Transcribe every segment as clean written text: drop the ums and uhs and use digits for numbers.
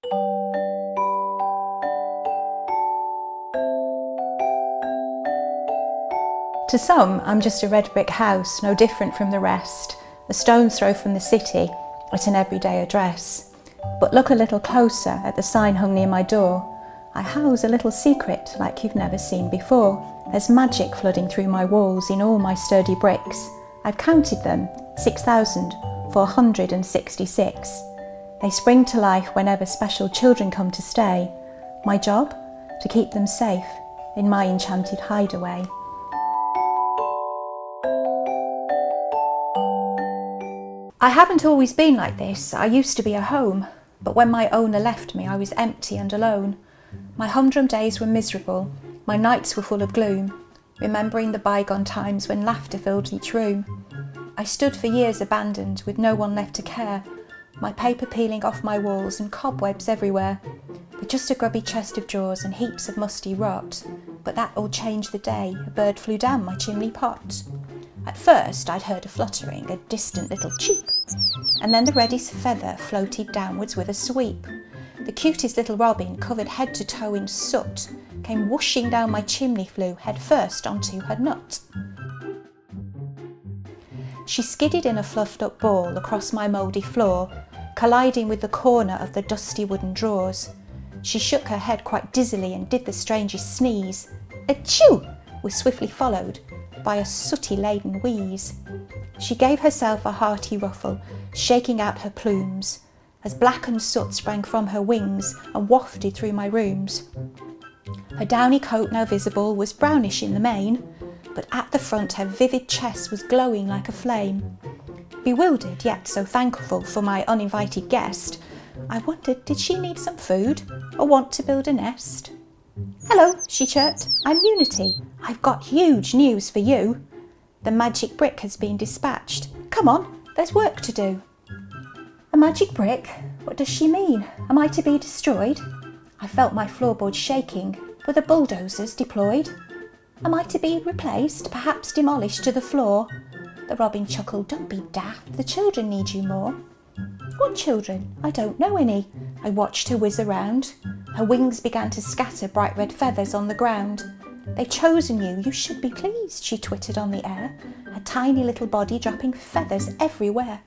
To some, I'm just a red brick house, no different from the rest, a stone's throw from the city, at an everyday address. But look a little closer at the sign hung near my door. I house a little secret like you've never seen before. There's magic flooding through my walls in all my sturdy bricks. I've counted them, 6,466. They spring to life whenever special children come to stay. My job? To keep them safe in my enchanted hideaway. I haven't always been like this. I used to be a home, but when my owner left me, I was empty and alone. My humdrum days were miserable. My nights were full of gloom, remembering the bygone times when laughter filled each room. I stood for years abandoned, with no one left to care, my paper peeling off my walls and cobwebs everywhere, with just a grubby chest of drawers and heaps of musty rot. But that all changed the day a bird flew down my chimney pot. At first I'd heard a fluttering, a distant little cheep, and then the reddest feather floated downwards with a sweep. The cutest little robin, covered head to toe in soot, came whooshing down my chimney flue head first onto her nut. She skidded in a fluffed up ball across my mouldy floor, colliding with the corner of the dusty wooden drawers. She shook her head quite dizzily and did the strangest sneeze. Achoo! Was swiftly followed by a sooty-laden wheeze. She gave herself a hearty ruffle, shaking out her plumes, as blackened soot sprang from her wings and wafted through my rooms. Her downy coat, now visible, was brownish in the main, but at the front her vivid chest was glowing like a flame. Bewildered, yet so thankful for my uninvited guest, I wondered, did she need some food or want to build a nest? "Hello," she chirped, "I'm Unity. I've got huge news for you. The magic brick has been dispatched. Come on, there's work to do." A magic brick? What does she mean? Am I to be destroyed? I felt my floorboards shaking. Were the bulldozers deployed? Am I to be replaced, perhaps demolished to the floor? The robin chuckled, "Don't be daft, the children need you more." "What children? I don't know any." I watched her whiz around. Her wings began to scatter bright red feathers on the ground. "They've chosen you, you should be pleased," she twittered on the air, her tiny little body dropping feathers everywhere.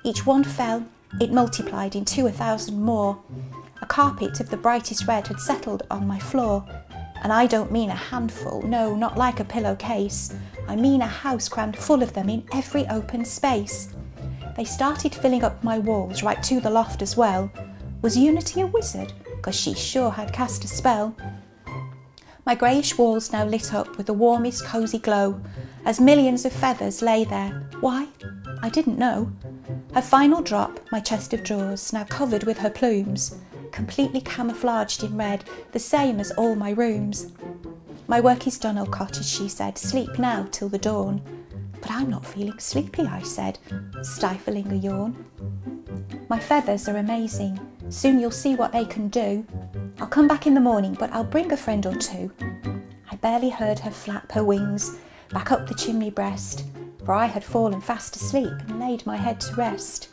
Each one fell, it multiplied into 1,000 more. A carpet of the brightest red had settled on my floor. And I don't mean a handful, no, not like a pillowcase. I mean a house crammed full of them in every open space. They started filling up my walls right to the loft as well. Was Unity a wizard? 'Cause she sure had cast a spell. My greyish walls now lit up with the warmest cosy glow, as millions of feathers lay there. Why? I didn't know. Her final drop, my chest of drawers, now covered with her plumes, completely camouflaged in red, the same as all my rooms. "My work is done, old cottage," she said. "Sleep now till the dawn." "But I'm not feeling sleepy," I said, stifling a yawn. "My feathers are amazing. Soon you'll see what they can do. I'll come back in the morning, but I'll bring a friend or two." I barely heard her flap her wings back up the chimney breast, for I had fallen fast asleep and laid my head to rest.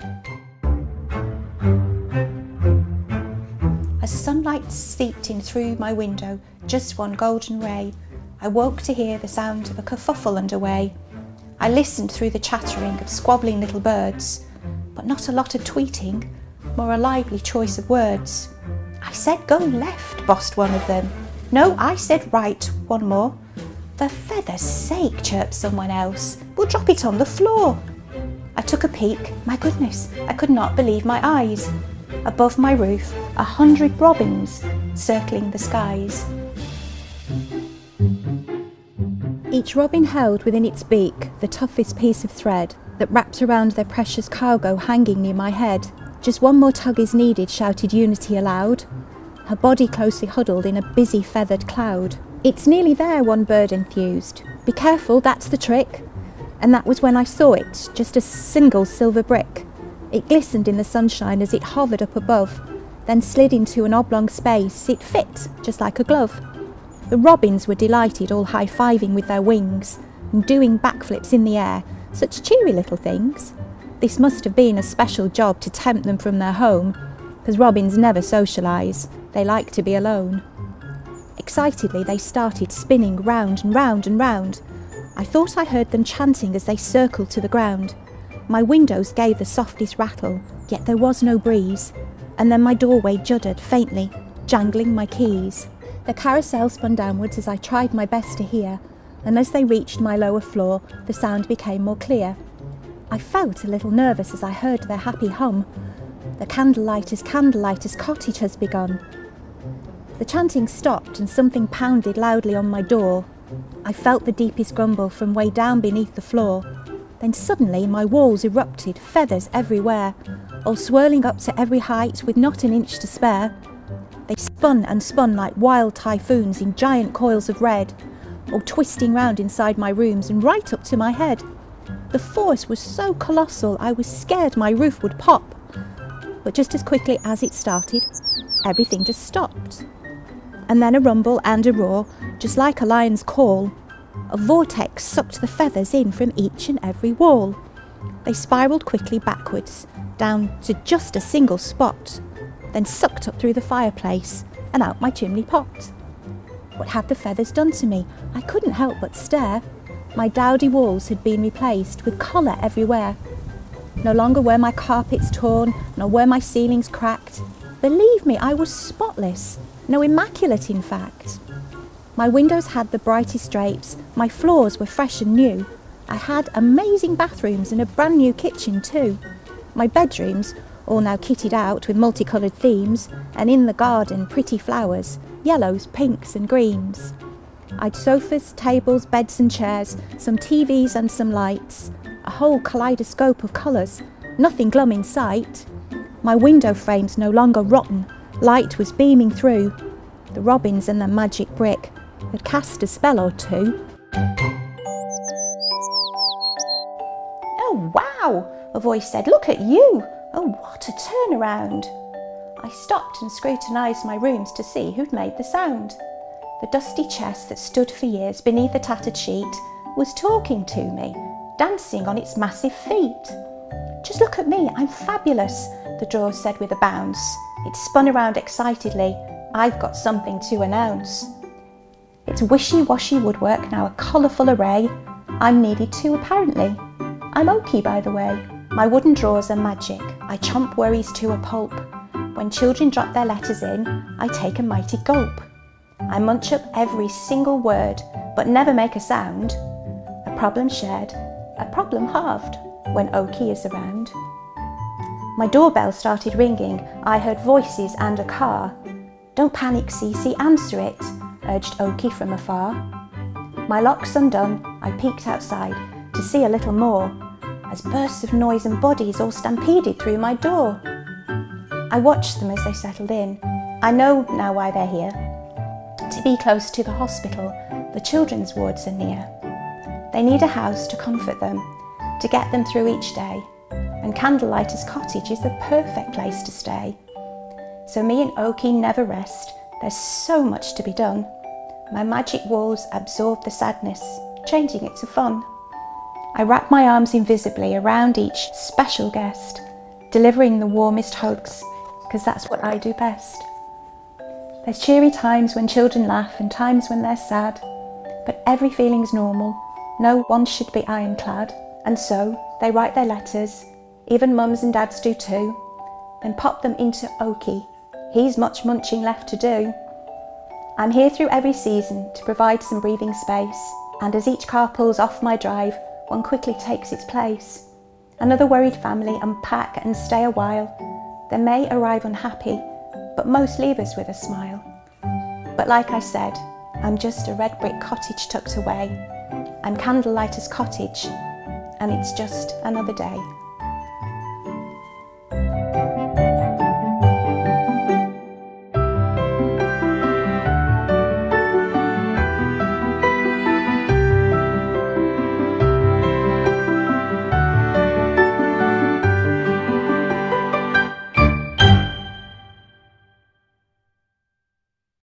As sunlight seeped in through my window, just one golden ray, I woke to hear the sound of a kerfuffle underway. I listened through the chattering of squabbling little birds, but not a lot of tweeting, more a lively choice of words. "I said go left," bossed one of them. "No, I said right," one more. "For feather's sake," chirped someone else, "we'll drop it on the floor." I took a peek. My goodness, I could not believe my eyes. Above my roof, 100 robins circling the skies. Each robin held within its beak the toughest piece of thread that wrapped around their precious cargo hanging near my head. "Just one more tug is needed," shouted Unity aloud, her body closely huddled in a busy feathered cloud. "It's nearly there," one bird enthused. "Be careful, that's the trick." And that was when I saw it, just a single silver brick. It glistened in the sunshine as it hovered up above, then slid into an oblong space. It fit, just like a glove. The robins were delighted, all high-fiving with their wings and doing backflips in the air, such cheery little things. This must have been a special job to tempt them from their home, because robins never socialise, they like to be alone. Excitedly they started spinning round and round and round. I thought I heard them chanting as they circled to the ground. My windows gave the softest rattle, yet there was no breeze, and then my doorway juddered faintly, jangling my keys. The carousel spun downwards as I tried my best to hear, and as they reached my lower floor, the sound became more clear. I felt a little nervous as I heard their happy hum. The Candlelighters Cottage has begun. The chanting stopped and something pounded loudly on my door. I felt the deepest grumble from way down beneath the floor. Then suddenly my walls erupted, feathers everywhere, all swirling up to every height with not an inch to spare. They spun and spun like wild typhoons in giant coils of red, all twisting round inside my rooms and right up to my head. The force was so colossal I was scared my roof would pop. But just as quickly as it started, everything just stopped. And then a rumble and a roar, just like a lion's call. A vortex sucked the feathers in from each and every wall. They spiralled quickly backwards, down to just a single spot, then sucked up through the fireplace and out my chimney pot. What had the feathers done to me? I couldn't help but stare. My dowdy walls had been replaced with colour everywhere. No longer were my carpets torn, nor were my ceilings cracked. Believe me, I was spotless, no, immaculate in fact. My windows had the brightest drapes, my floors were fresh and new. I had amazing bathrooms and a brand new kitchen too. My bedrooms, all now kitted out with multicoloured themes, and in the garden pretty flowers, yellows, pinks and greens. I'd sofas, tables, beds and chairs, some TVs and some lights, a whole kaleidoscope of colours, nothing glum in sight. My window frames no longer rotten, light was beaming through. The robins and their magic brick had cast a spell or two. "Oh wow," a voice said, "look at you. Oh, what a turnaround." I stopped and scrutinised my rooms to see who'd made the sound. The dusty chest that stood for years beneath a tattered sheet was talking to me, dancing on its massive feet. "Just look at me, I'm fabulous," the drawer said with a bounce. It spun around excitedly. "I've got something to announce. It's wishy-washy woodwork, now a colourful array. I'm needed too, apparently. I'm oaky, by the way. My wooden drawers are magic. I chomp worries to a pulp. When children drop their letters in, I take a mighty gulp. I munch up every single word, but never make a sound. A problem shared, a problem halved, when Oaky is around." My doorbell started ringing. I heard voices and a car. "Don't panic, Cece, answer it," urged Oaky from afar. My locks undone, I peeked outside to see a little more, as bursts of noise and bodies all stampeded through my door. I watched them as they settled in. I know now why they're here. To be close to the hospital, the children's wards are near. They need a house to comfort them, to get them through each day, and Candlelighters Cottage is the perfect place to stay. So me and Oaky never rest, there's so much to be done. My magic walls absorb the sadness, changing it to fun. I wrap my arms invisibly around each special guest, delivering the warmest hugs, because that's what I do best. There's cheery times when children laugh and times when they're sad, but every feeling's normal, no one should be ironclad. And so they write their letters, even mums and dads do too, then pop them into Oaky. He's much munching left to do. I'm here through every season to provide some breathing space, and as each car pulls off my drive, one quickly takes its place. Another worried family unpack and stay a while. They may arrive unhappy, but most leave us with a smile. But like I said, I'm just a red brick cottage tucked away. I'm Candlelighters Cottage, and it's just another day.